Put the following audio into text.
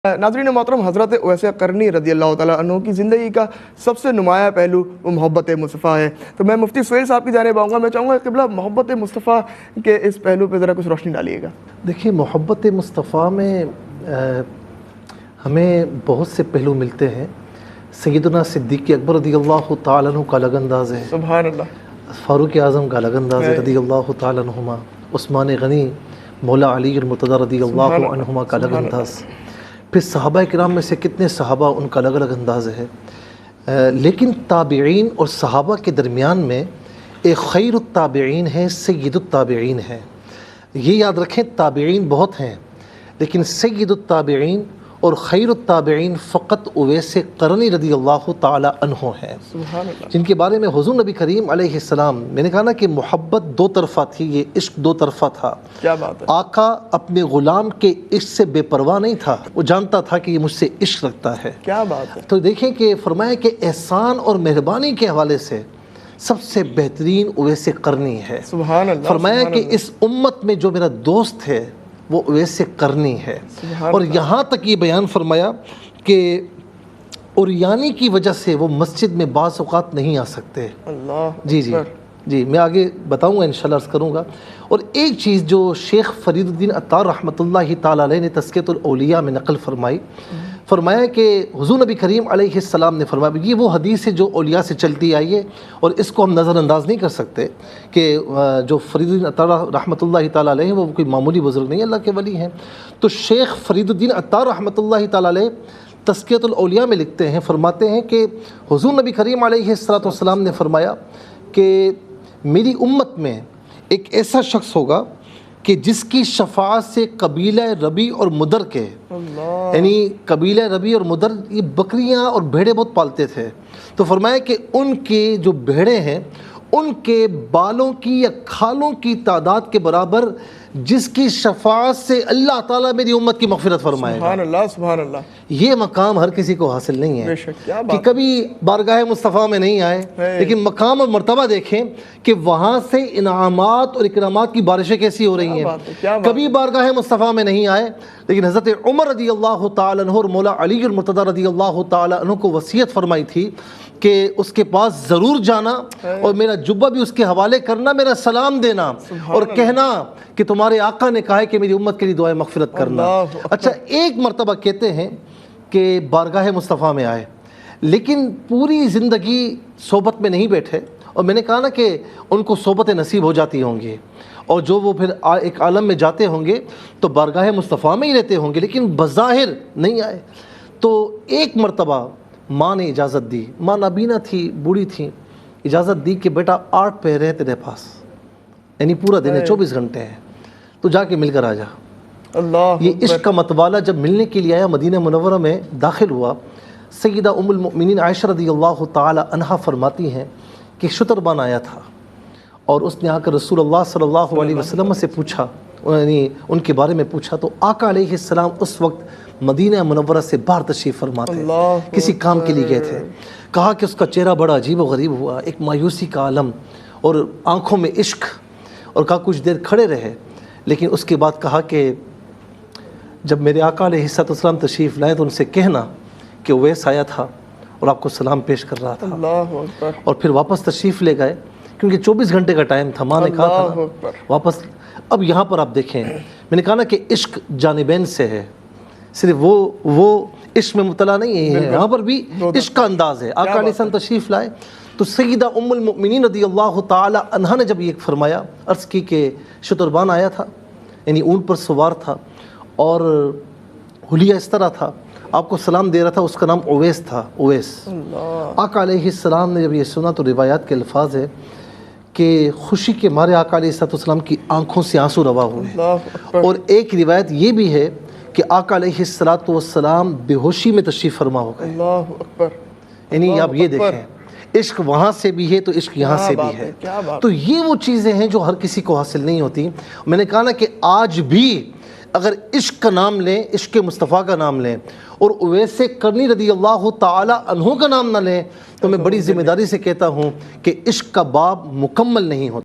नाज़रीन मोहतरम, हज़रत उवैस करनी रज़ी अल्लाह तआला अन्हु की ज़िंदगी का सबसे नुमाया पहलू वो मोहब्बत मुस्तफ़ा है। तो मैं मुफ्ती सुहेल साहब की जानिब आऊँगा। मैं चाहूँगा क़िबला मोहब्बत मुस्तफ़ा के इस पहलू पे ज़रा कुछ रोशनी डालिएगा। देखिए, मोहब्बत मुस्तफ़ा में हमें बहुत से पहलू मिलते हैं। सैयदना सिद्दीक़ अकबर रज़ियल्लाहु तआला अन्हु का अलग अंदाज़ है, सुभान अल्लाह। फ़ारूक़ आज़म का अलग अंदाज़ है रज़ियल्लाहु तआला अन्हुमा, उस्मान गनी, मौला अली मुर्तज़ा रज़ियल्लाहु अन्हुमा का अलग अंदाज़। फिर सहाबा किराम में से कितने सहाबा, उनका अलग अलग अंदाज़ है। लेकिन ताबिईन और सहाबा के दरमियान में एक खैरुत ताबिईन है, सय्यदुत ताबिईन है। ये याद रखें, ताबिईन बहुत हैं, लेकिन सय्यदुत ताबिईन और खैरुत ताबिईन फ़क़त उवैस क़रनी रज़ियल्लाहु तआला अन्हु हैं, जिनके बारे में हुज़ूर नबी करीम अलैहिस्सलाम, मैंने कहा ना कि मोहब्बत दो तरफ़ा थी, ये इश्क दो तरफ़ा था। क्या बात है। आका अपने ग़ुलाम के इश्क से बेपरवाह नहीं था, वो जानता था कि ये मुझसे इश्क रखता है। क्या बात है। तो देखें कि फरमाया कि एहसान और मेहरबानी के हवाले से सबसे बेहतरीन उवैस क़रनी है। सुभान अल्लाह। फरमाया कि इस उम्मत में जो मेरा दोस्त है वो उवैस क़रनी है। और यहाँ तक ये बयान फरमाया कि उर्यानी की वजह से वो मस्जिद में बाज़ औक़ात नहीं आ सकते। अल्लाह। जी, मैं आगे बताऊँगा, इंशाअल्लाह अर्ज़ करूँगा। और एक चीज़ जो शेख फरीदुद्दीन अत्तार रहमतुल्लाहि तआला अलैह ने तज़कियतुल औलिया में नक़ल फरमाया कि हुज़ूर नबी करीम अलैहिस्सलाम ने फरमाया, ये वो हदीस है जो औलिया से चलती आई है और इसको हम नज़रअंदाज नहीं कर सकते कि जो फरीदुद्दीन अत्तार रहमतुल्लाहि तआला अलैह वो कोई मामूली बुज़ुर्ग नहीं, अल्लाह के वली हैं। तो शेख फरीदुद्दीन अत्तार रहमतुल्लाहि तआला अलैह तज़कियतुल औलिया में लिखते हैं, फरमाते हैं कि हुज़ूर नबी करीम अलैहिस्सलाम ने फरमाया कि मेरी उम्मत में एक ऐसा शख्स होगा कि जिसकी शफ़ाअत से कबीला रबी और मुदर के, यानी कबीला रबी और मुदर ये बकरियां और भेड़े बहुत पालते थे, तो फरमाया कि उनके जो भेड़े हैं उनके बालों की या खालों की तादाद के बराबर जिसकी शफ़ाअत से अल्लाह ताला मेरी उम्मत की मग़फ़िरत फरमाएगा। सुभान अल्लाह, सुभान अल्लाह। ये मकाम हर किसी को हासिल नहीं है बेशक, क्या बात कि कभी बारगाह मुस्तफ़ा में नहीं आए, लेकिन मकाम और मर्तबा देखें कि वहाँ से इनामात और इकरामात की बारिशें कैसी हो रही हैं। कभी बारगाह मुस्तफ़ा में नहीं आए, लेकिन हज़रत उमर रज़ियल्लाहु तआला अन्हु और मौला अली मुर्तज़ा रज़ियल्लाहु तआला अन्हु को वसीयत फरमाई थी कि उसके पास ज़रूर जाना और मेरा जुब्बा भी उसके हवाले करना, मेरा सलाम देना और कहना कि तुम्हारे आका ने कहा है कि मेरी उम्मत के लिए दुआए मग़फ़िरत करना। अच्छा, एक मरतबा कहते हैं कि बारगाह मुस्तफ़ा में आए, लेकिन पूरी ज़िंदगी सोबत में नहीं बैठे, और मैंने कहा ना कि उनको सोबत नसीब हो जाती होंगी और जो वो फिर एक आलम में जाते होंगे तो बारगाह मुस्तफ़ा में ही रहते होंगे, लेकिन बज़ाहिर नहीं आए। तो एक मरतबा माँ ने इजाज़त दी, माँ नाबीना थी, बूढ़ी थी, इजाज़त दी कि बेटा 8 पहर हैं तेरे पास, यानी पूरा दिन है, 24 घंटे हैं, तो जाके मिलकर आ जा। अल्लाह। ये इश्क का मतवाला जब मिलने के लिए आया, मदीना मुनव्वरा में दाखिल हुआ, सैयदा उम्मुल मोमिनीन आयशा रज़ियल्लाहु तआला अन्हा फरमाती हैं कि शुतरबान आया था और उसने आकर रसूलुल्लाह सल्लल्लाहु अलैहि वसल्लम से पूछा, यानी उनके बारे में पूछा, तो आका अलैहिस्सलाम उस वक्त मदीना मुनव्वरा से बाहर तशरीफ़ फरमा थे, किसी काम के लिए गए थे। कहा कि उसका चेहरा बड़ा अजीब व गरीब हुआ, एक मायूसी का आलम और आँखों में इश्क, और कहा कुछ देर खड़े रहे, लेकिन उसके बाद कहा कि जब मेरे आका अलैहिस्सलाम तशरीफ़ लाए तो उनसे कहना कि उवैस आया था और आपको सलाम पेश कर रहा था। और फिर वापस तशरीफ़ ले गए, क्योंकि 24 घंटे का टाइम था, माँ ने कहा था वापस। अब यहाँ पर आप देखें, मैंने कहा ना कि इश्क जानिबैन से है, सिर्फ वो इश्क में मुबतला नहीं है, यहाँ पर भी इश्क का अंदाज़ है। आका अलैहिस्सलाम तशरीफ़ लाए तो सैयदा उम्मुल मोमिनीन रज़ियल्लाहु तआला अन्हा ने जब ये फरमाया, अर्ज़ की कि शुतरबान आया था, यानी ऊँट पर सवार था और हुलिया इस तरह था, आपको सलाम दे रहा था, उसका नाम उवैस था, उवैस। आका अलैहिस्सलाम ने जब ये सुना तो रिवायात के अल्फाज है कि खुशी के मारे आका अलैहिस्सलाम की आंखों से आंसू रवा हुए। और एक रिवायत ये भी है कि आका अलैहिस्सलाम बेहोशी में तशरीफ़ फरमा हो गए। यानी आप ये देखें, इश्क वहाँ से भी है तो इश्क यहाँ से भी है। तो ये वो चीज़ें हैं जो हर किसी को हासिल नहीं होती। मैंने कहा ना कि आज भी अगर इश्क का नाम लें, इश्क मुस्तफ़ा का नाम लें और उवैस करनी रज़ियल्लाहु तआला अन्हु का नाम ना लें, तो मैं बड़ी ज़िम्मेदारी से कहता हूँ कि इश्क का बाब मुकम्मल नहीं होता।